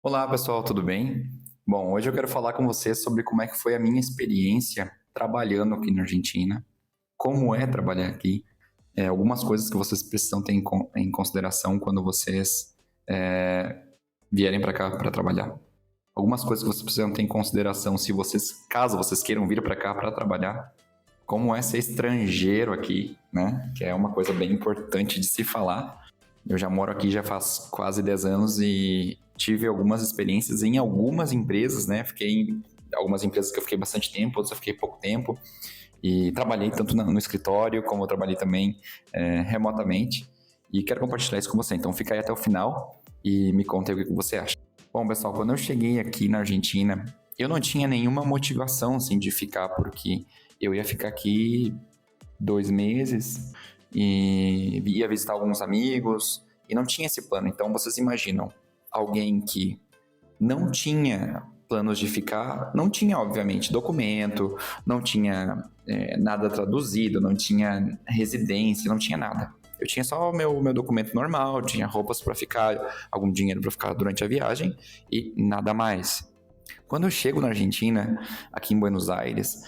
Olá, pessoal, tudo bem? Bom, hoje eu quero falar com você sobre como é que foi a minha experiência trabalhando aqui na Argentina, como é trabalhar aqui, algumas coisas que vocês precisam ter em consideração quando vocês é, vierem para cá para trabalhar. Algumas coisas que vocês precisam ter em consideração se vocês, caso vocês queiram vir para cá para trabalhar, como é ser estrangeiro aqui, né? Que é uma coisa bem importante de se falar. Eu já moro aqui já faz quase 10 anos e tive algumas experiências em algumas empresas, né? Fiquei em algumas empresas que eu fiquei bastante tempo, outras eu fiquei pouco tempo. E trabalhei tanto no escritório, como eu trabalhei também remotamente. E quero compartilhar isso com você. Então fica aí até o final e me conta aí o que você acha. Bom, pessoal, quando eu cheguei aqui na Argentina, eu não tinha nenhuma motivação assim, de ficar, porque eu ia ficar aqui 2 meses e ia visitar alguns amigos e não tinha esse plano. Então vocês imaginam alguém que não tinha planos de ficar, não tinha obviamente documento, não tinha nada traduzido, não tinha residência, não tinha nada. Eu tinha só o meu documento normal, tinha roupas para ficar, algum dinheiro para ficar durante a viagem e nada mais. Quando eu chego na Argentina, aqui em Buenos Aires,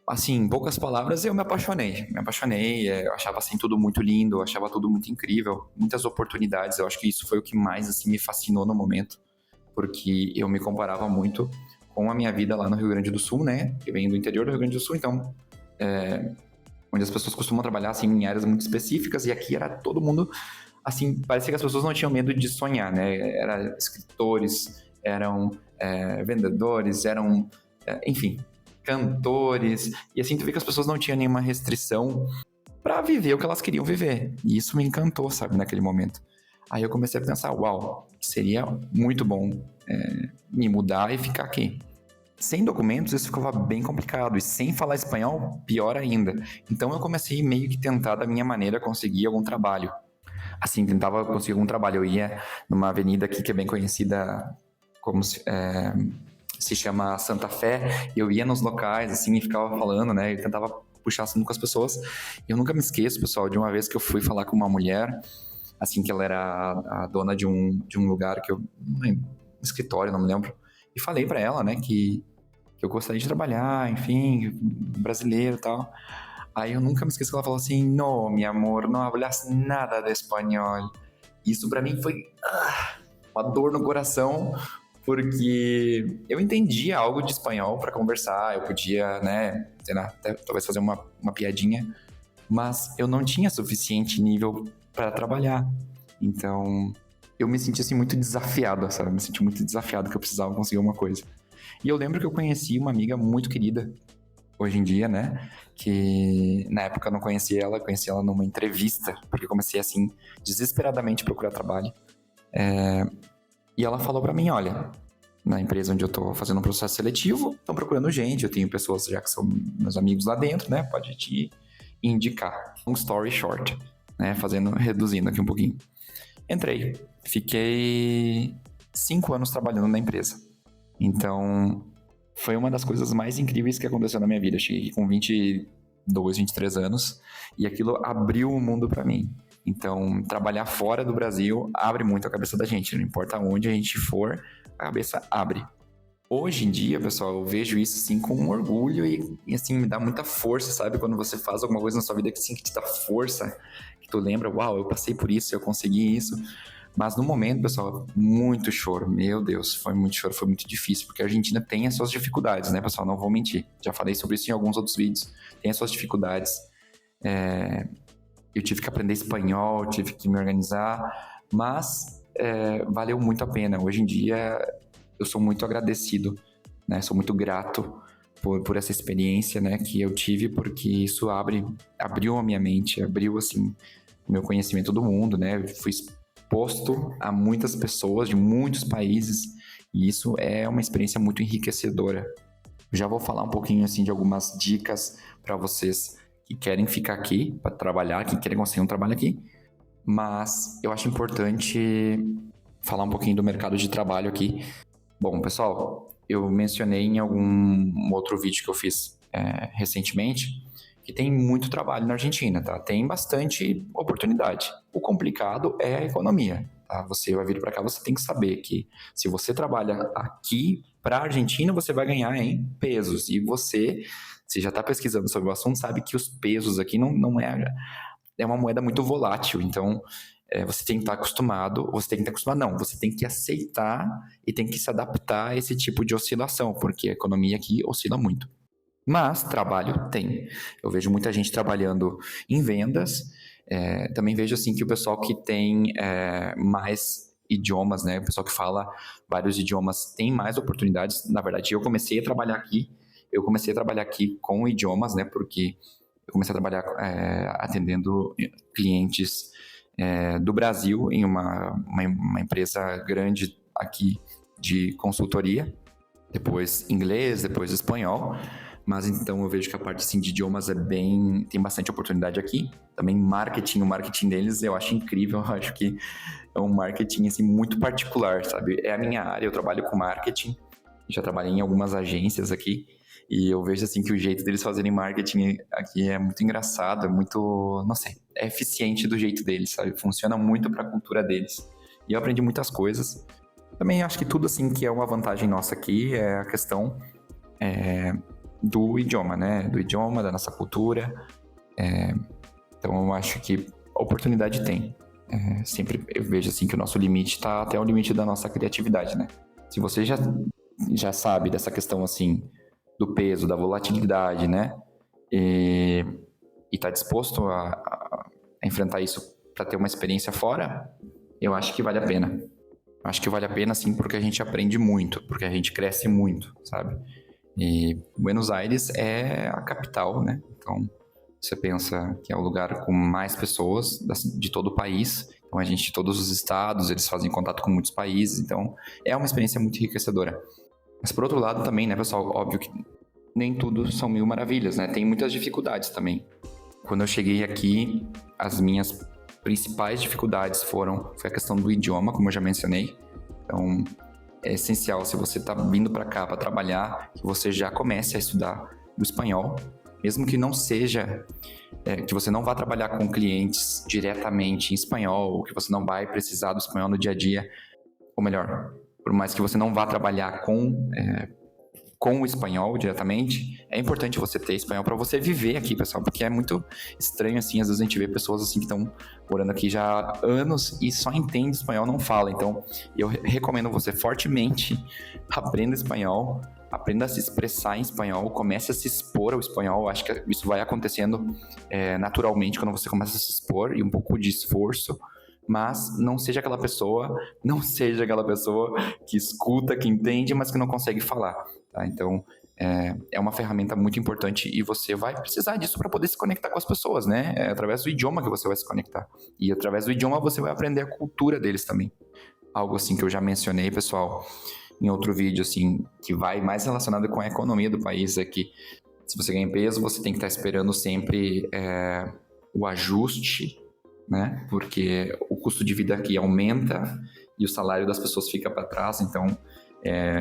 assim, em poucas palavras, eu me apaixonei. Me apaixonei, eu achava assim tudo muito lindo, eu achava tudo muito incrível, muitas oportunidades. Eu acho que isso foi o que mais assim me fascinou no momento, porque eu me comparava muito com a minha vida lá no Rio Grande do Sul, né? Eu venho do interior do Rio Grande do Sul, então onde as pessoas costumam trabalhar assim em áreas muito específicas e aqui era todo mundo assim, parecia que as pessoas não tinham medo de sonhar, né? Eram escritores, eram vendedores, eram enfim, cantores, e assim tu vê que as pessoas não tinham nenhuma restrição para viver o que elas queriam viver. E isso me encantou, sabe, naquele momento. Aí eu comecei a pensar, uau, seria muito bom me mudar e ficar aqui. Sem documentos isso ficava bem complicado, e sem falar espanhol, pior ainda. Então eu comecei meio que tentar da minha maneira conseguir algum trabalho. Assim, tentava conseguir algum trabalho. Eu ia numa avenida aqui que é bem conhecida como se chama Santa Fé, e eu ia nos locais, assim, e ficava falando, né, e tentava puxar assunto com as pessoas. E eu nunca me esqueço, pessoal, de uma vez que eu fui falar com uma mulher, assim, que ela era a dona de um lugar que eu não lembro, um escritório, não me lembro, e falei pra ela, né, que eu gostaria de trabalhar, enfim, brasileiro e tal. Aí eu nunca me esqueço que ela falou assim, no, mi amor, não hablas nada de espanhol. Isso pra mim foi uma dor no coração, porque eu entendia algo de espanhol para conversar, eu podia, né, sei lá, até, talvez fazer uma piadinha, mas eu não tinha suficiente nível para trabalhar. Então, eu me senti assim muito desafiado, sabe? Me senti muito desafiado que eu precisava conseguir uma coisa. E eu lembro que eu conheci uma amiga muito querida, hoje em dia, né? Que na época eu não conheci ela numa entrevista, porque eu comecei assim, desesperadamente a procurar trabalho. E ela falou pra mim, olha, na empresa onde eu tô fazendo um processo seletivo, estão procurando gente, eu tenho pessoas já que são meus amigos lá dentro, né? Pode te indicar. Long story short, né? Reduzindo aqui um pouquinho. Entrei, fiquei 5 anos trabalhando na empresa. Então, foi uma das coisas mais incríveis que aconteceu na minha vida. Eu cheguei aqui com 22, 23 anos e aquilo abriu o mundo pra mim. Então, trabalhar fora do Brasil abre muito a cabeça da gente. Não importa onde a gente for, a cabeça abre. Hoje em dia, pessoal, eu vejo isso assim com orgulho e assim, me dá muita força, sabe? Quando você faz alguma coisa na sua vida que, assim, que te dá força, que tu lembra, uau, eu passei por isso, eu consegui isso. Mas no momento, pessoal, muito choro. Meu Deus, foi muito choro, foi muito difícil, porque a Argentina tem as suas dificuldades, né, pessoal? Não vou mentir. Já falei sobre isso em alguns outros vídeos. Tem as suas dificuldades. Eu tive que aprender espanhol, tive que me organizar, mas valeu muito a pena. Hoje em dia, eu sou muito agradecido, né? Sou muito grato por essa experiência, né, que eu tive, porque isso abriu a minha mente, abriu, assim, o meu conhecimento do mundo, né? Eu fui exposto a muitas pessoas de muitos países, e isso é uma experiência muito enriquecedora. Já vou falar um pouquinho, assim, de algumas dicas para vocês que querem ficar aqui para trabalhar, que querem conseguir um trabalho aqui, mas eu acho importante falar um pouquinho do mercado de trabalho aqui. Bom, pessoal, eu mencionei em algum outro vídeo que eu fiz recentemente que tem muito trabalho na Argentina, tá? Tem bastante oportunidade. O complicado é a economia. tá? Você vai vir para cá, você tem que saber que se você trabalha aqui para a Argentina, você vai ganhar em pesos. E você, se já está pesquisando sobre o assunto, sabe que os pesos aqui não é uma moeda muito volátil. Então, você tem que estar acostumado, você tem que estar acostumado, não, você tem que aceitar e tem que se adaptar a esse tipo de oscilação, porque a economia aqui oscila muito. Mas trabalho tem. Eu vejo muita gente trabalhando em vendas. Também vejo assim que o pessoal que tem mais idiomas, né? O pessoal que fala vários idiomas tem mais oportunidades. Na verdade, eu comecei a trabalhar aqui com idiomas, né? Porque eu comecei a trabalhar atendendo clientes do Brasil em uma empresa grande aqui de consultoria. Depois inglês, depois espanhol. Mas então eu vejo que a parte assim, de idiomas tem bastante oportunidade aqui. Também o marketing deles eu acho incrível, eu acho que é um marketing assim, muito particular, sabe? É a minha área, eu trabalho com marketing, já trabalhei em algumas agências aqui, e eu vejo assim que o jeito deles fazerem marketing aqui é muito engraçado, é muito, não sei, é eficiente do jeito deles, sabe? Funciona muito para a cultura deles. E eu aprendi muitas coisas. Também acho que tudo assim que é uma vantagem nossa aqui é a questão do idioma, né? Do idioma, da nossa cultura. Então eu acho que oportunidade tem. Sempre eu vejo assim que o nosso limite está até o limite da nossa criatividade, né? Se você já sabe dessa questão assim do peso, da volatilidade, né? E está disposto a enfrentar isso para ter uma experiência fora, eu acho que vale a pena. Acho que vale a pena sim, porque a gente aprende muito, porque a gente cresce muito, sabe? E Buenos Aires é a capital, né? Então, você pensa que é o lugar com mais pessoas de todo o país. Então, a gente de todos os estados, eles fazem contato com muitos países. Então, é uma experiência muito enriquecedora. Mas, por outro lado, também, né, pessoal? Óbvio que nem tudo são mil maravilhas, né? Tem muitas dificuldades também. Quando eu cheguei aqui, as minhas principais dificuldades foi a questão do idioma, como eu já mencionei. Então, é essencial, se você está vindo para cá para trabalhar, que você já comece a estudar o espanhol, mesmo que não seja, que você não vá trabalhar com clientes diretamente em espanhol, ou que você não vai precisar do espanhol no dia a dia, ou melhor, por mais que você não vá trabalhar com o espanhol diretamente, é importante você ter espanhol para você viver aqui, pessoal, porque é muito estranho, assim, às vezes a gente vê pessoas, assim, que estão morando aqui já há anos e só entende espanhol, não fala. Então, eu recomendo você fortemente aprenda espanhol, aprenda a se expressar em espanhol, comece a se expor ao espanhol. Eu acho que isso vai acontecendo naturalmente quando você começa a se expor e um pouco de esforço, mas não seja aquela pessoa que escuta, que entende, mas que não consegue falar. Tá? Então, é uma ferramenta muito importante e você vai precisar disso para poder se conectar com as pessoas, né? É através do idioma que você vai se conectar. E através do idioma você vai aprender a cultura deles também. Algo assim que eu já mencionei, pessoal, em outro vídeo, assim, que vai mais relacionado com a economia do país, é que se você ganha peso, você tem que estar esperando sempre o ajuste, né? Porque o custo de vida aqui aumenta e o salário das pessoas fica para trás, então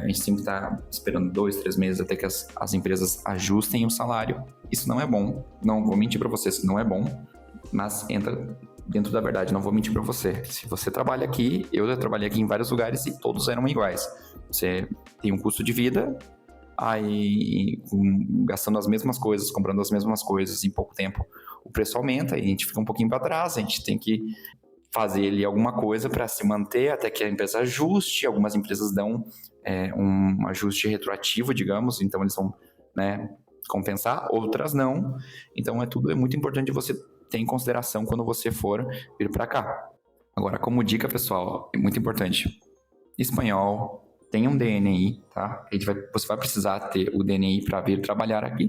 a gente sempre está esperando 2, 3 meses até que as empresas ajustem o salário. Isso não é bom, não vou mentir para vocês, não é bom, mas entra dentro da verdade, não vou mentir para você. Se você trabalha aqui, eu já trabalhei aqui em vários lugares e todos eram iguais. Você tem um custo de vida, aí gastando as mesmas coisas, comprando as mesmas coisas em pouco tempo, o preço aumenta e a gente fica um pouquinho para trás, a gente tem que fazer ali alguma coisa para se manter até que a empresa ajuste. Algumas empresas dão um ajuste retroativo, digamos, então eles vão, né, compensar, outras não. Então é muito importante você ter em consideração quando você for vir para cá. Agora, como dica, pessoal, é muito importante. Espanhol, tem um DNI, tá? Você vai precisar ter o DNI para vir trabalhar aqui,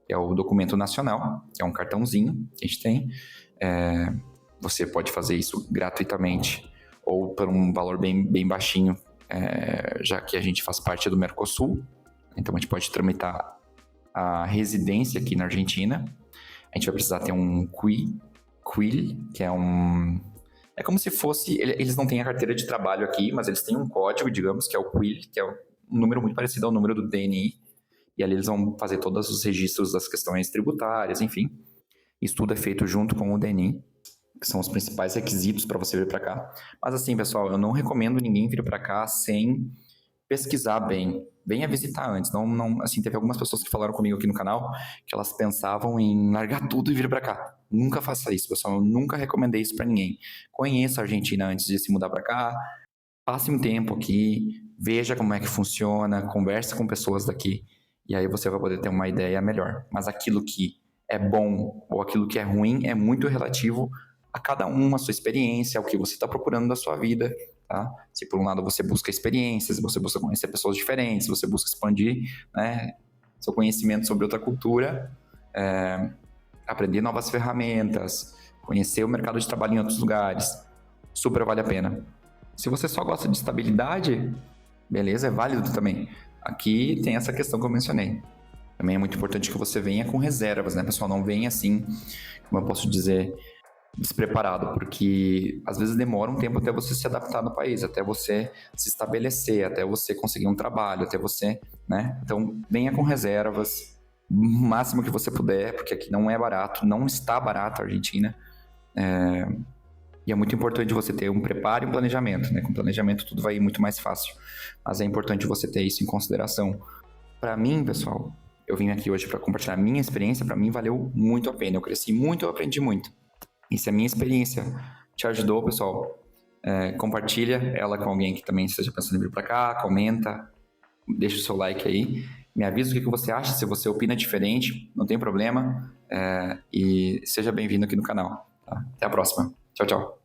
que é o documento nacional, que é um cartãozinho que a gente tem. Você pode fazer isso gratuitamente ou por um valor bem, bem baixinho, já que a gente faz parte do Mercosul. Então, a gente pode tramitar a residência aqui na Argentina. A gente vai precisar ter um QUIL, que é um... É como se fosse... Eles não têm a carteira de trabalho aqui, mas eles têm um código, digamos, que é o QUIL, que é um número muito parecido ao número do DNI. E ali eles vão fazer todos os registros das questões tributárias, enfim. Isso tudo é feito junto com o DNI. que são os principais requisitos para você vir para cá. Mas assim, pessoal, eu não recomendo ninguém vir para cá sem pesquisar bem. Venha visitar antes. Não, assim, teve algumas pessoas que falaram comigo aqui no canal que elas pensavam em largar tudo e vir para cá. Nunca faça isso, pessoal. Eu nunca recomendei isso para ninguém. Conheça a Argentina antes de se mudar para cá. Passe um tempo aqui, veja como é que funciona, converse com pessoas daqui e aí você vai poder ter uma ideia melhor. Mas aquilo que é bom ou aquilo que é ruim é muito relativo a cada um, a sua experiência, o que você está procurando da sua vida, tá? Se por um lado você busca experiências, você busca conhecer pessoas diferentes, você busca expandir, né, seu conhecimento sobre outra cultura, aprender novas ferramentas, conhecer o mercado de trabalho em outros lugares, super vale a pena. Se você só gosta de estabilidade, beleza, é válido também. Aqui tem essa questão que eu mencionei. Também é muito importante que você venha com reservas, né, pessoal? Não venha assim, como eu posso dizer, despreparado, porque às vezes demora um tempo até você se adaptar no país, até você se estabelecer, até você conseguir um trabalho, até você, né? Então, venha com reservas, o máximo que você puder, porque aqui não é barato, não está barato a Argentina. E é muito importante você ter um preparo e um planejamento, né? Com planejamento tudo vai ir muito mais fácil. Mas é importante você ter isso em consideração. Para mim, pessoal, eu vim aqui hoje para compartilhar a minha experiência, para mim valeu muito a pena. Eu cresci muito, eu aprendi muito. E se a minha experiência te ajudou, pessoal, compartilha ela com alguém que também esteja pensando em vir para cá, comenta, deixa o seu like aí, me avisa o que você acha, se você opina diferente, não tem problema, e seja bem-vindo aqui no canal. Tá? Até a próxima. Tchau, tchau.